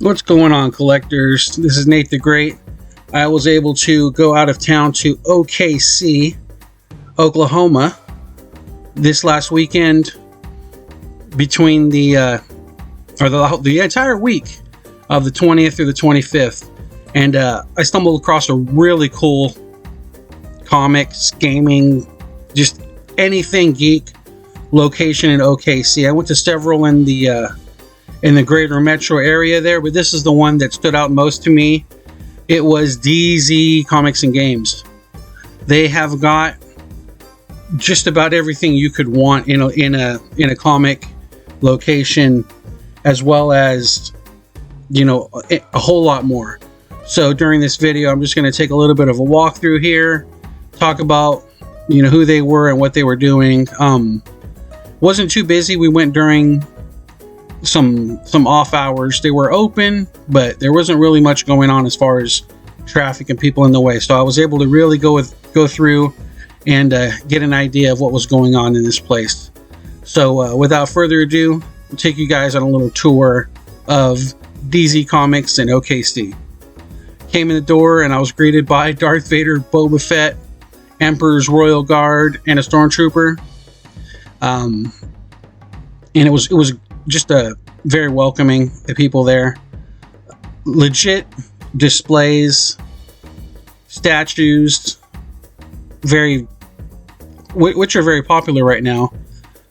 What's going on, collectors? This is Nate the Great. I was able to go out of town to OKC, Oklahoma, this last weekend between the entire week of the 20th through the 25th. And I stumbled across a really cool comics, gaming, just anything geek location in OKC. I went to several in the greater metro area there, but this is the one that stood out most to me. It was DZ Comics and Games. They have got just about everything you could want in a comic location, as well as a whole lot more. So during this video, I'm just going to take a little bit of a walkthrough here, talk about who they were and what they were doing. Wasn't too busy. We went during some off hours. They were open, but there wasn't really much going on as far as traffic and people in the way. So I was able to really go through and get an idea of what was going on in this place. So without further ado, I'll take you guys on a little tour of DZ Comics in OKC. Came in the door and I was greeted by Darth Vader, Boba Fett, Emperor's Royal Guard, and a Stormtrooper. And it was just very welcoming, the people there. Legit displays, statues, which are very popular right now.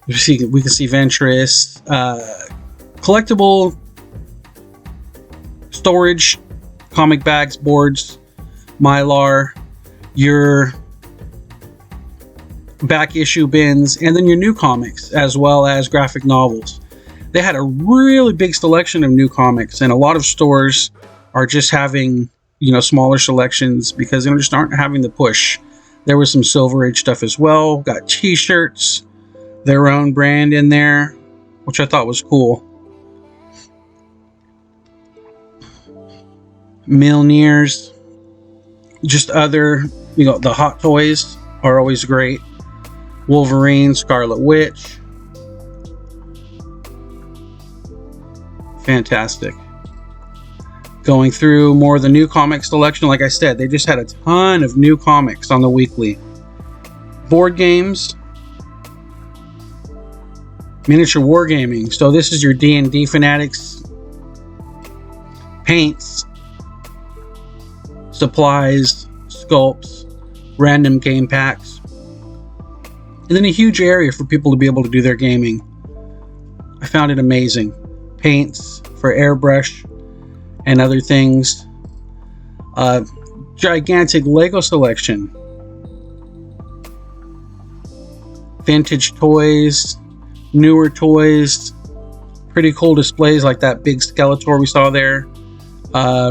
We can see Ventress, collectible storage, comic bags, boards, Mylar, your back issue bins, and then your new comics, as well as graphic novels. They had a really big selection of new comics, and a lot of stores are just having smaller selections because they just aren't having the push. There was some Silver Age stuff as well. Got t-shirts, their own brand in there, which I thought was cool. Milniers, just other, the hot toys are always great. Wolverine, Scarlet Witch. Fantastic. Going through more of the new comic selection, like I said, they just had a ton of new comics on the weekly. Board games, miniature wargaming. So this is your D&D fanatics. Paints, supplies, sculpts, random game packs, and then a huge area for people to be able to do their gaming. I found it amazing. Paints for airbrush and other things. Gigantic Lego selection. Vintage toys, newer toys, pretty cool displays like that big Skeletor we saw there.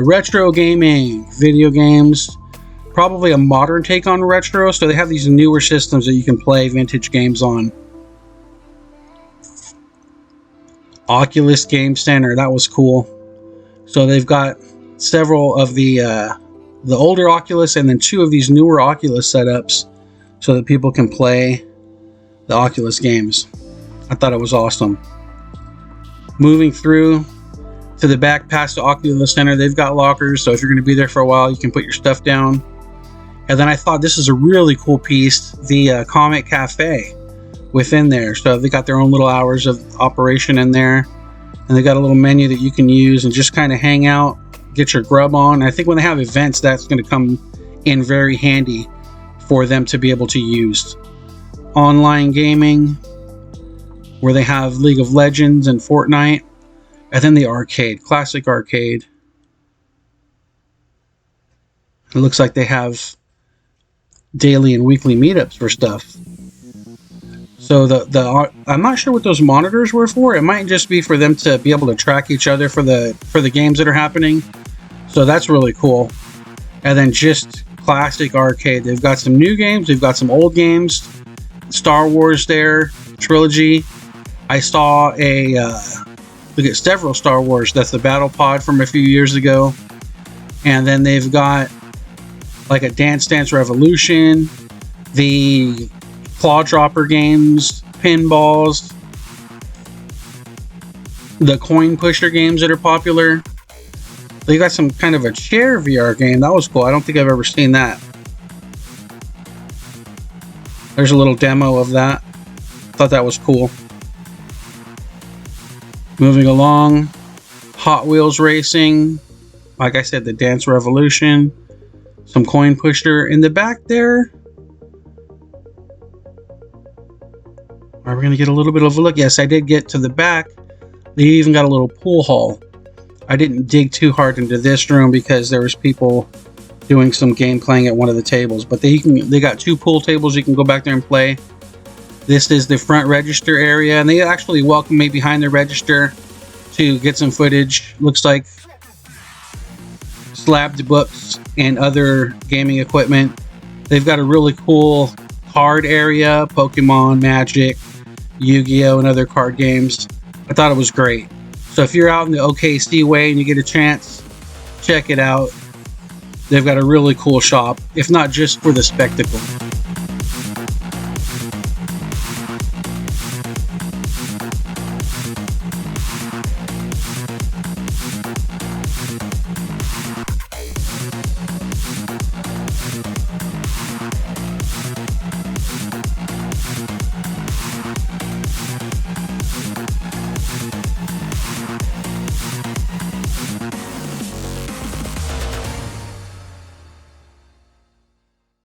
Retro gaming, video games, probably a modern take on retro, so they have these newer systems that you can play vintage games on. Oculus Game Center, that was cool. So they've got several of the older Oculus and then two of these newer Oculus setups so that people can play the Oculus games. I thought it was awesome. Moving through to the back past the Oculus Center, they've got lockers, so if you're going to be there for a while, you can put your stuff down. And then I thought this is a really cool piece, the Comic Cafe within there. So they got their own little hours of operation in there, and they got a little menu that you can use and just kind of hang out, get your grub on. I think when they have events, that's going to come in very handy for them to be able to use. Online gaming, where they have League of Legends and Fortnite, and then the arcade, classic arcade. It looks like they have daily and weekly meetups for stuff. So I'm not sure what those monitors were for. It might just be for them to be able to track each other for the games that are happening. So that's really cool. And then just classic arcade. They've got some new games. They've got some old games. Star Wars there, trilogy. I saw look at several Star Wars. That's the Battle Pod from a few years ago. And then they've got like a Dance Dance Revolution, the claw dropper games, pinballs, the coin pusher games that are popular. They got some kind of a chair VR game. That was cool. I don't think I've ever seen that. There's a little demo of that. Thought that was cool. Moving along, Hot Wheels racing. Like I said, the Dance Revolution. Some coin pusher in the back there. Are we going to get a little bit of a look? Yes, I did get to the back. They even got a little pool hall. I didn't dig too hard into this room because there was people doing some game playing at one of the tables. But they got 2 pool tables you can go back there and play. This is the front register area, and they actually welcome me behind the register to get some footage. Looks like slabbed books and other gaming equipment. They've got a really cool card area, Pokemon, Magic, Yu-Gi-Oh, and other card games. I thought it was great. So if you're out in the OKC way and you get a chance, check it out. They've got a really cool shop, if not just for the spectacle.